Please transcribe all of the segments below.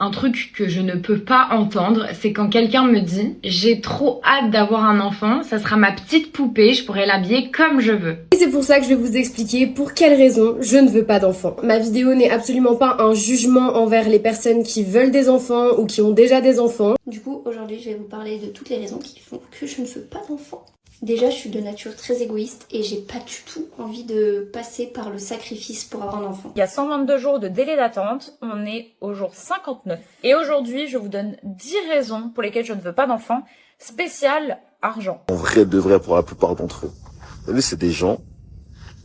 Un truc que je ne peux pas entendre, c'est quand quelqu'un me dit « J'ai trop hâte d'avoir un enfant, ça sera ma petite poupée, je pourrai l'habiller comme je veux. » Et c'est pour ça que je vais vous expliquer pour quelles raisons je ne veux pas d'enfant. Ma vidéo n'est absolument pas un jugement envers les personnes qui veulent des enfants ou qui ont déjà des enfants. Du coup, aujourd'hui, je vais vous parler de toutes les raisons qui font que je ne veux pas d'enfant. Déjà, je suis de nature très égoïste et j'ai pas du tout envie de passer par le sacrifice pour avoir un enfant. Il y a 122 jours de délai d'attente, on est au jour 59. Et aujourd'hui, je vous donne 10 raisons pour lesquelles je ne veux pas d'enfant, spécial argent. En vrai de vrai pour la plupart d'entre eux. Vous savez, c'est des gens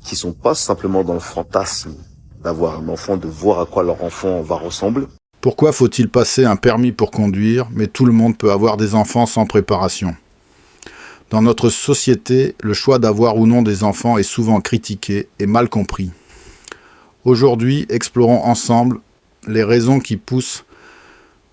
qui sont pas simplement dans le fantasme d'avoir un enfant, de voir à quoi leur enfant va ressembler. Pourquoi faut-il passer un permis pour conduire, mais tout le monde peut avoir des enfants sans préparation ? Dans notre société, le choix d'avoir ou non des enfants est souvent critiqué et mal compris. Aujourd'hui, explorons ensemble les raisons qui poussent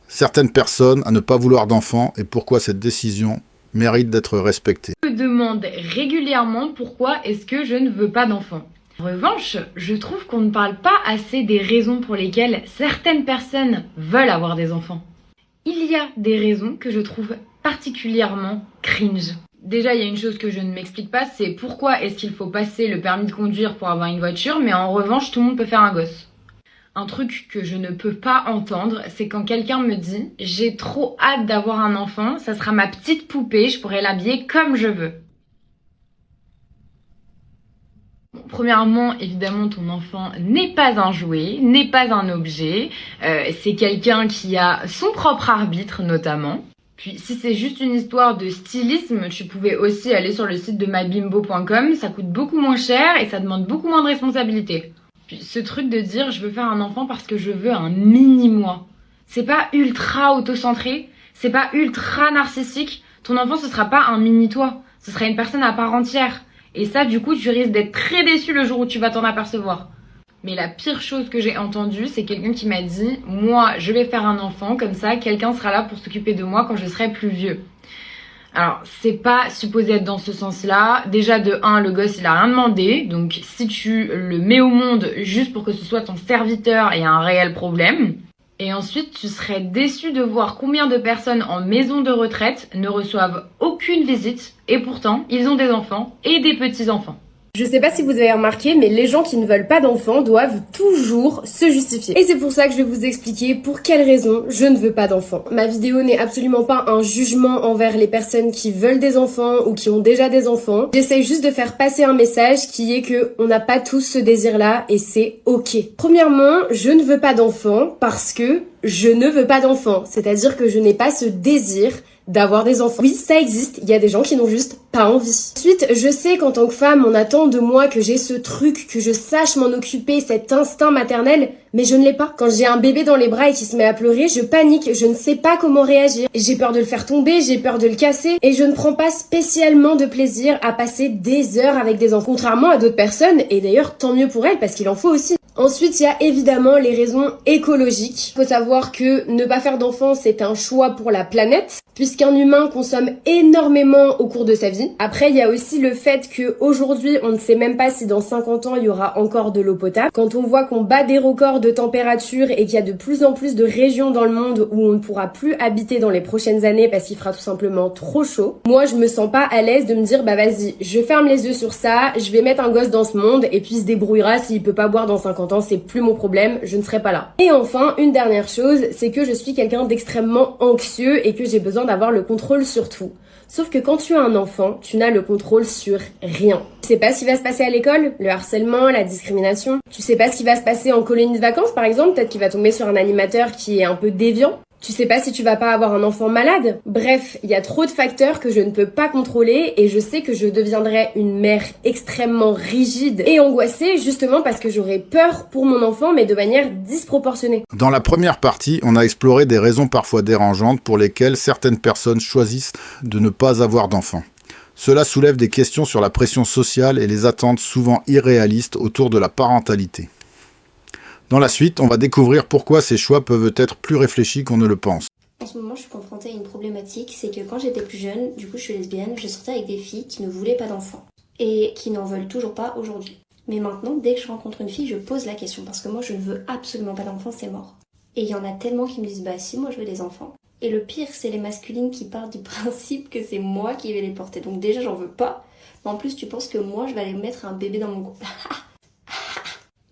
certaines personnes à ne pas vouloir d'enfants et pourquoi cette décision mérite d'être respectée. Je me demande régulièrement pourquoi est-ce que je ne veux pas d'enfant. En revanche, je trouve qu'on ne parle pas assez des raisons pour lesquelles certaines personnes veulent avoir des enfants. Il y a des raisons que je trouve particulièrement cringe. Déjà, il y a une chose que je ne m'explique pas, c'est pourquoi est-ce qu'il faut passer le permis de conduire pour avoir une voiture, mais en revanche, tout le monde peut faire un gosse. Un truc que je ne peux pas entendre, c'est quand quelqu'un me dit « J'ai trop hâte d'avoir un enfant, ça sera ma petite poupée, je pourrai l'habiller comme je veux. » Bon, premièrement, évidemment, ton enfant n'est pas un jouet, n'est pas un objet, c'est quelqu'un qui a son propre arbitre notamment. Puis si c'est juste une histoire de stylisme, tu pouvais aussi aller sur le site de mybimbo.com, ça coûte beaucoup moins cher et ça demande beaucoup moins de responsabilité. Puis ce truc de dire je veux faire un enfant parce que je veux un mini-moi, c'est pas ultra autocentré, c'est pas ultra narcissique, ton enfant ce sera pas un mini-toi, ce sera une personne à part entière. Et ça du coup tu risques d'être très déçu le jour où tu vas t'en apercevoir. Mais la pire chose que j'ai entendue, c'est quelqu'un qui m'a dit « Moi, je vais faire un enfant, comme ça, quelqu'un sera là pour s'occuper de moi quand je serai plus vieux. » Alors, c'est pas supposé être dans ce sens-là. Déjà, de 1, le gosse, il a rien demandé. Donc, si tu le mets au monde juste pour que ce soit ton serviteur, il y a un réel problème. Et ensuite, tu serais déçu de voir combien de personnes en maison de retraite ne reçoivent aucune visite. Et pourtant, ils ont des enfants et des petits-enfants. Je sais pas si vous avez remarqué, mais les gens qui ne veulent pas d'enfants doivent toujours se justifier. Et c'est pour ça que je vais vous expliquer pour quelles raisons je ne veux pas d'enfants. Ma vidéo n'est absolument pas un jugement envers les personnes qui veulent des enfants ou qui ont déjà des enfants. J'essaye juste de faire passer un message qui est que on n'a pas tous ce désir-là et c'est ok. Premièrement, je ne veux pas d'enfants parce que je ne veux pas d'enfants. C'est-à-dire que je n'ai pas ce désir d'avoir des enfants. Oui, ça existe, il y a des gens qui n'ont juste pas envie. Ensuite, je sais qu'en tant que femme, on attend de moi que j'ai ce truc, que je sache m'en occuper, cet instinct maternel, mais je ne l'ai pas. Quand j'ai un bébé dans les bras et qui se met à pleurer, je panique, je ne sais pas comment réagir. J'ai peur de le faire tomber, j'ai peur de le casser, et je ne prends pas spécialement de plaisir à passer des heures avec des enfants, contrairement à d'autres personnes, et d'ailleurs tant mieux pour elles, parce qu'il en faut aussi. Ensuite, il y a évidemment les raisons écologiques. Il faut savoir que ne pas faire d'enfants, c'est un choix pour la planète, puisqu'un humain consomme énormément au cours de sa vie. Après, il y a aussi le fait qu'aujourd'hui, on ne sait même pas si dans 50 ans, il y aura encore de l'eau potable. Quand on voit qu'on bat des records de température et qu'il y a de plus en plus de régions dans le monde où on ne pourra plus habiter dans les prochaines années parce qu'il fera tout simplement trop chaud, moi, je me sens pas à l'aise de me dire, bah vas-y, je ferme les yeux sur ça, je vais mettre un gosse dans ce monde et puis il se débrouillera s'il peut pas boire dans 50 ans, c'est plus mon problème, je ne serai pas là. Et enfin, une dernière chose, c'est que je suis quelqu'un d'extrêmement anxieux et que j'ai besoin d'avoir le contrôle sur tout. Sauf que quand tu as un enfant, tu n'as le contrôle sur rien. Tu sais pas ce qui va se passer à l'école, le harcèlement, la discrimination. Tu sais pas ce qui va se passer en colonie de vacances par exemple, peut-être qu'il va tomber sur un animateur qui est un peu déviant. Tu sais pas si tu vas pas avoir un enfant malade. Bref, il y a trop de facteurs que je ne peux pas contrôler et je sais que je deviendrai une mère extrêmement rigide et angoissée justement parce que j'aurai peur pour mon enfant mais de manière disproportionnée. Dans la première partie, on a exploré des raisons parfois dérangeantes pour lesquelles certaines personnes choisissent de ne pas avoir d'enfants. Cela soulève des questions sur la pression sociale et les attentes souvent irréalistes autour de la parentalité. Dans la suite, on va découvrir pourquoi ces choix peuvent être plus réfléchis qu'on ne le pense. En ce moment, je suis confrontée à une problématique, c'est que quand j'étais plus jeune, du coup je suis lesbienne, je sortais avec des filles qui ne voulaient pas d'enfants et qui n'en veulent toujours pas aujourd'hui. Mais maintenant, dès que je rencontre une fille, je pose la question parce que moi je ne veux absolument pas d'enfants, c'est mort. Et il y en a tellement qui me disent bah si, moi je veux des enfants. Et le pire, c'est les masculines qui partent du principe que c'est moi qui vais les porter. Donc déjà, j'en veux pas. Mais en plus, tu penses que moi, je vais aller mettre un bébé dans mon cou.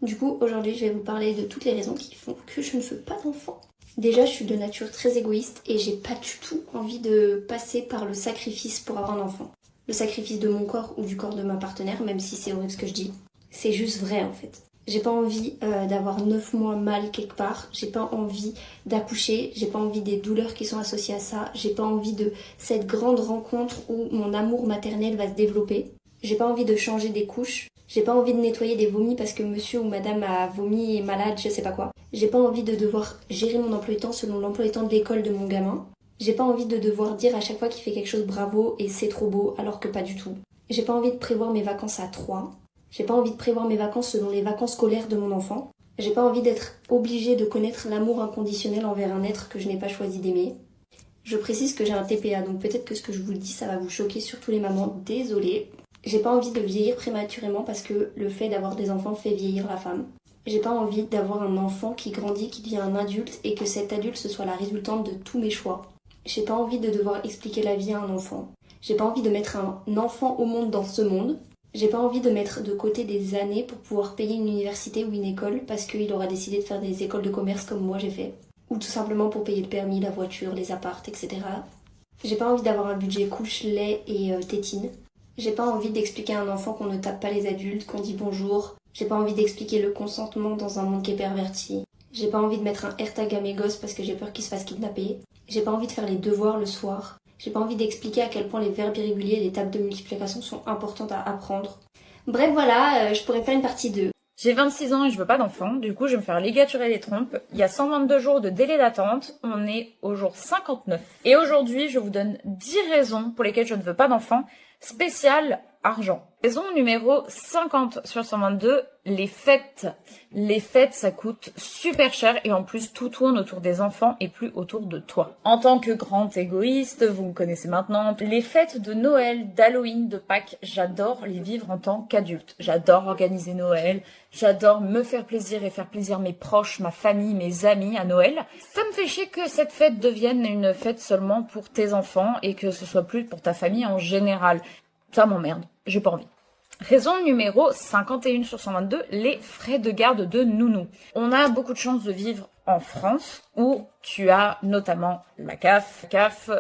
Du coup, aujourd'hui, je vais vous parler de toutes les raisons qui font que je ne veux pas d'enfants. Déjà, je suis de nature très égoïste et j'ai pas du tout envie de passer par le sacrifice pour avoir un enfant. Le sacrifice de mon corps ou du corps de ma partenaire, même si c'est horrible ce que je dis. C'est juste vrai en fait. J'ai pas envie d'avoir 9 mois mal quelque part. J'ai pas envie d'accoucher. J'ai pas envie des douleurs qui sont associées à ça. J'ai pas envie de cette grande rencontre où mon amour maternel va se développer. J'ai pas envie de changer des couches. J'ai pas envie de nettoyer des vomis parce que monsieur ou madame a vomi et est malade, je sais pas quoi. J'ai pas envie de devoir gérer mon emploi du temps selon l'emploi du temps de l'école de mon gamin. J'ai pas envie de devoir dire à chaque fois qu'il fait quelque chose bravo et c'est trop beau alors que pas du tout. J'ai pas envie de prévoir mes vacances à 3. J'ai pas envie de prévoir mes vacances selon les vacances scolaires de mon enfant. J'ai pas envie d'être obligée de connaître l'amour inconditionnel envers un être que je n'ai pas choisi d'aimer. Je précise que j'ai un TPA, donc peut-être que ce que je vous dis ça va vous choquer, surtout les mamans, désolée. J'ai pas envie de vieillir prématurément parce que le fait d'avoir des enfants fait vieillir la femme. J'ai pas envie d'avoir un enfant qui grandit, qui devient un adulte et que cet adulte ce soit la résultante de tous mes choix. J'ai pas envie de devoir expliquer la vie à un enfant. J'ai pas envie de mettre un enfant au monde dans ce monde. J'ai pas envie de mettre de côté des années pour pouvoir payer une université ou une école parce qu'il aura décidé de faire des écoles de commerce comme moi j'ai fait. Ou tout simplement pour payer le permis, la voiture, les apparts, etc. J'ai pas envie d'avoir un budget couche, lait et tétine. J'ai pas envie d'expliquer à un enfant qu'on ne tape pas les adultes, qu'on dit bonjour. J'ai pas envie d'expliquer le consentement dans un monde qui est perverti. J'ai pas envie de mettre un AirTag à mes gosses parce que j'ai peur qu'ils se fassent kidnapper. J'ai pas envie de faire les devoirs le soir. J'ai pas envie d'expliquer à quel point les verbes irréguliers et les tables de multiplication sont importantes à apprendre. Bref voilà, je pourrais faire une partie 2. J'ai 26 ans et je veux pas d'enfant, du coup je vais me faire ligaturer les trompes. Il y a 122 jours de délai d'attente, on est au jour 59. Et aujourd'hui, je vous donne 10 raisons pour lesquelles je ne veux pas d'enfant, spécial argent. Raison numéro 50 sur 122, les fêtes. Les fêtes, ça coûte super cher et en plus tout tourne autour des enfants et plus autour de toi. En tant que grand égoïste, vous me connaissez maintenant, les fêtes de Noël, d'Halloween, de Pâques, j'adore les vivre en tant qu'adulte. J'adore organiser Noël, j'adore me faire plaisir et faire plaisir mes proches, ma famille, mes amis à Noël. Ça me fait chier que cette fête devienne une fête seulement pour tes enfants et que ce soit plus pour ta famille en général. Ça m'emmerde, j'ai pas envie. Raison numéro 51 sur 122, les frais de garde de nounou. On a beaucoup de chance de vivre en France où tu as notamment la CAF. La CAF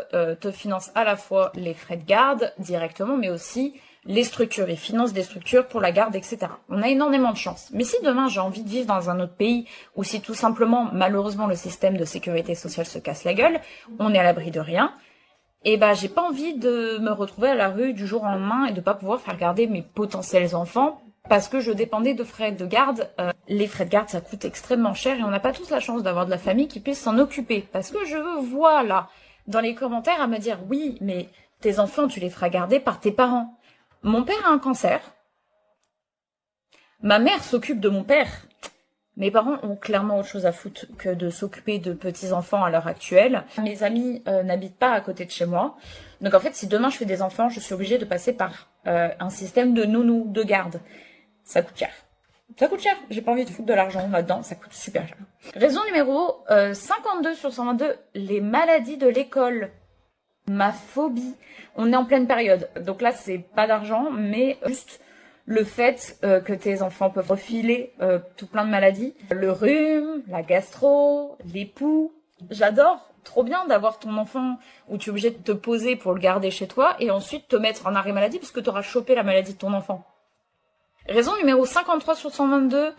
te finance à la fois les frais de garde directement, mais aussi les structures. Ils financent des structures pour la garde, etc. On a énormément de chance. Mais si demain j'ai envie de vivre dans un autre pays ou si tout simplement, malheureusement, le système de sécurité sociale se casse la gueule, on est à l'abri de rien. Et bah j'ai pas envie de me retrouver à la rue du jour au lendemain et de pas pouvoir faire garder mes potentiels enfants parce que je dépendais de frais de garde. Les frais de garde ça coûte extrêmement cher et on n'a pas tous la chance d'avoir de la famille qui puisse s'en occuper. Parce que je vois là dans les commentaires à me dire oui mais tes enfants tu les feras garder par tes parents. Mon père a un cancer. Ma mère s'occupe de mon père. Mes parents ont clairement autre chose à foutre que de s'occuper de petits-enfants à l'heure actuelle. Mes amis n'habitent pas à côté de chez moi. Donc en fait, si demain je fais des enfants, je suis obligée de passer par un système de nounou, de garde. Ça coûte cher. Ça coûte cher. J'ai pas envie de foutre de l'argent là-dedans. Ça coûte super cher. Raison numéro 52 sur 122, les maladies de l'école. Ma phobie. On est en pleine période. Donc là, c'est pas d'argent, mais juste le fait que tes enfants peuvent refiler tout plein de maladies. Le rhume, la gastro, les poux. J'adore. Trop bien d'avoir ton enfant où tu es obligé de te poser pour le garder chez toi et ensuite te mettre en arrêt maladie parce que tu auras chopé la maladie de ton enfant. Raison numéro 53 sur 122,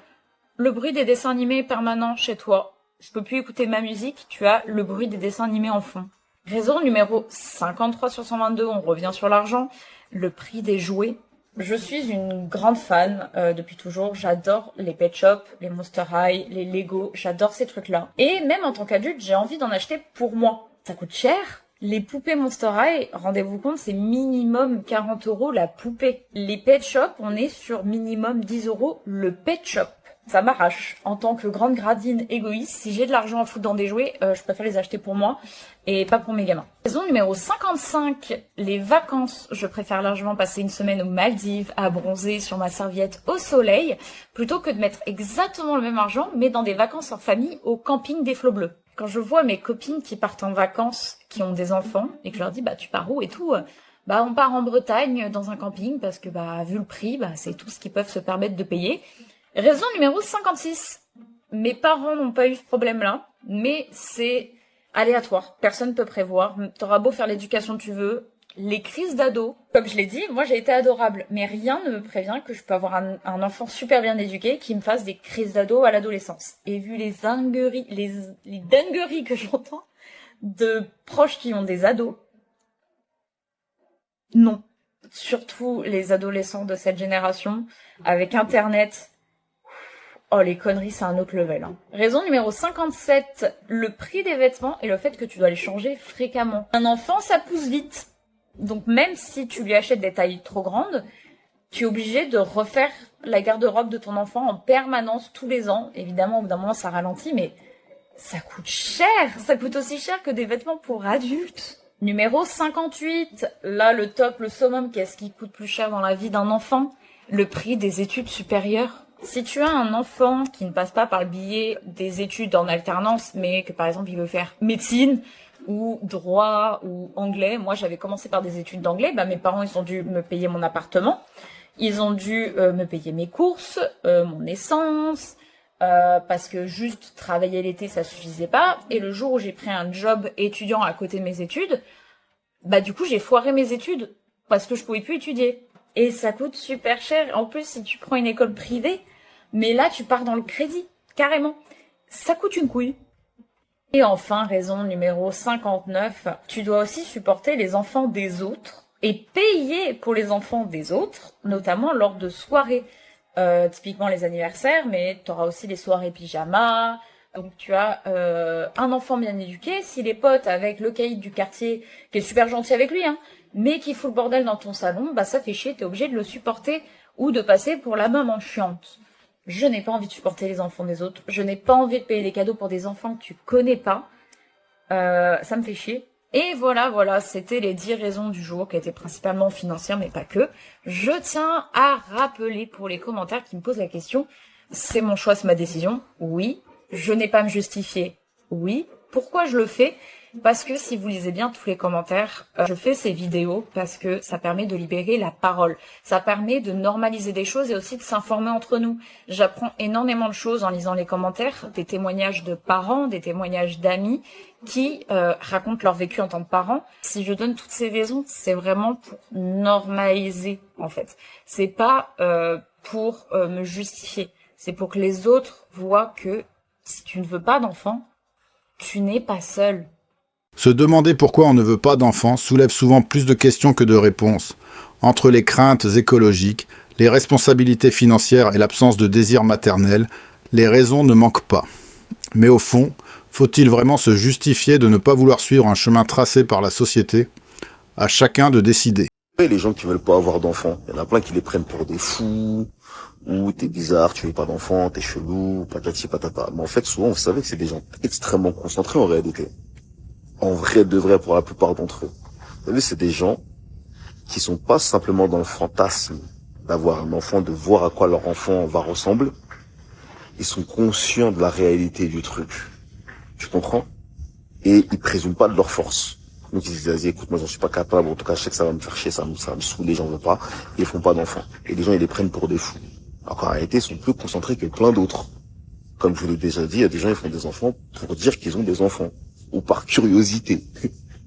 le bruit des dessins animés permanents chez toi. Je peux plus écouter ma musique, tu as le bruit des dessins animés en fond. Raison numéro 53 sur 122, on revient sur l'argent, le prix des jouets. Je suis une grande fan depuis toujours, j'adore les Pet Shop, les Monster High, les Lego, j'adore ces trucs-là. Et même en tant qu'adulte, j'ai envie d'en acheter pour moi. Ça coûte cher. Les poupées Monster High, rendez-vous compte, c'est minimum 40 € la poupée. Les Pet Shop, on est sur minimum 10 € le Pet Shop. Ça m'arrache. En tant que grande gradine égoïste, si j'ai de l'argent à foutre dans des jouets, je préfère les acheter pour moi et pas pour mes gamins. Raison numéro 55, les vacances. Je préfère largement passer une semaine aux Maldives, à bronzer sur ma serviette au soleil, plutôt que de mettre exactement le même argent, mais dans des vacances en famille au camping des Flots Bleus. Quand je vois mes copines qui partent en vacances, qui ont des enfants, et que je leur dis, tu pars où et tout, on part en Bretagne dans un camping, parce que vu le prix, c'est tout ce qu'ils peuvent se permettre de payer. Raison numéro 56. Mes parents n'ont pas eu ce problème-là, mais c'est aléatoire. Personne peut prévoir. T'auras beau faire l'éducation que tu veux. Les crises d'ado, comme je l'ai dit, moi j'ai été adorable, mais rien ne me prévient que je peux avoir un enfant super bien éduqué qui me fasse des crises d'ado à l'adolescence. Et vu les dingueries, les dingueries que j'entends de proches qui ont des ados, non. Surtout les adolescents de cette génération, avec Internet. Oh, les conneries, c'est un autre level. Raison numéro 57, le prix des vêtements et le fait que tu dois les changer fréquemment. Un enfant, ça pousse vite. Donc même si tu lui achètes des tailles trop grandes, tu es obligé de refaire la garde-robe de ton enfant en permanence tous les ans. Évidemment, au bout d'un moment, ça ralentit, mais ça coûte cher. Ça coûte aussi cher que des vêtements pour adultes. Numéro 58, là, le top, le summum, qu'est-ce qui coûte plus cher dans la vie d'un enfant? Le prix des études supérieures. Si tu as un enfant qui ne passe pas par le biais des études en alternance, mais que par exemple il veut faire médecine ou droit ou anglais, moi j'avais commencé par des études d'anglais, mes parents ils ont dû me payer mon appartement, ils ont dû me payer mes courses, mon essence, parce que juste travailler l'été ça suffisait pas, et le jour où j'ai pris un job étudiant à côté de mes études, du coup j'ai foiré mes études parce que je pouvais plus étudier. Et ça coûte super cher. En plus, si tu prends une école privée, mais là, tu pars dans le crédit, carrément. Ça coûte une couille. Et enfin, raison numéro 59, tu dois aussi supporter les enfants des autres et payer pour les enfants des autres, notamment lors de soirées. Typiquement les anniversaires, mais tu auras aussi les soirées pyjama. Donc tu as un enfant bien éduqué, s'il est pote avec le caïd du quartier, qui est super gentil avec lui, mais qui fout le bordel dans ton salon, ça fait chier, t'es obligé de le supporter ou de passer pour la maman chiante. Je n'ai pas envie de supporter les enfants des autres, je n'ai pas envie de payer des cadeaux pour des enfants que tu connais pas, ça me fait chier. Et voilà, c'était les 10 raisons du jour qui étaient principalement financières, mais pas que. Je tiens à rappeler pour les commentaires qui me posent la question, c'est mon choix, c'est ma décision, oui. Je n'ai pas à me justifier, oui. Pourquoi je le fais? Parce que si vous lisez bien tous les commentaires, je fais ces vidéos parce que ça permet de libérer la parole. Ça permet de normaliser des choses et aussi de s'informer entre nous. J'apprends énormément de choses en lisant les commentaires, des témoignages de parents, des témoignages d'amis qui racontent leur vécu en tant que parents. Si je donne toutes ces raisons, c'est vraiment pour normaliser en fait. C'est pas pour me justifier. C'est pour que les autres voient que si tu ne veux pas d'enfant, tu n'es pas seul. Se demander pourquoi on ne veut pas d'enfants soulève souvent plus de questions que de réponses. Entre les craintes écologiques, les responsabilités financières et l'absence de désir maternel, les raisons ne manquent pas. Mais au fond, faut-il vraiment se justifier de ne pas vouloir suivre un chemin tracé par la société? À chacun de décider. Les gens qui veulent pas avoir d'enfants, il y en a plein qui les prennent pour des fous, ou t'es bizarre, tu veux pas d'enfants, t'es chelou, patati patata. Mais en fait, souvent, vous savez que c'est des gens extrêmement concentrés en réalité. En vrai de vrai pour la plupart d'entre eux. Vous savez, c'est des gens qui sont pas simplement dans le fantasme d'avoir un enfant, de voir à quoi leur enfant va ressembler. Ils sont conscients de la réalité du truc. Tu comprends? Et ils présument pas de leur force. Donc ils disent, vas-y, écoute, moi j'en suis pas capable, en tout cas je sais que ça va me faire chier, ça va me saouler, j'en veux pas. Ils font pas d'enfants. Et les gens, ils les prennent pour des fous. Alors qu'en réalité, ils sont plus concentrés que plein d'autres. Comme je vous l'ai déjà dit, il y a des gens, ils font des enfants pour dire qu'ils ont des enfants. Ou par curiosité.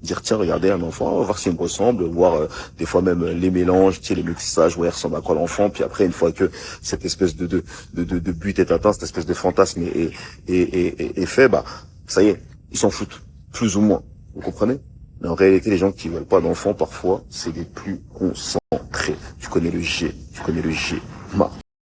Dire, tiens, regardez un enfant, on va voir s'il me ressemble, voir des fois même les mélanges, les métissages, ouais, il ressemble à quoi l'enfant, puis après, une fois que cette espèce de but est atteint, cette espèce de fantasme est fait, ça y est, ils s'en foutent. Plus ou moins. Vous comprenez? Mais en réalité, les gens qui veulent pas d'enfants, parfois, c'est les plus concentrés. Tu connais le G.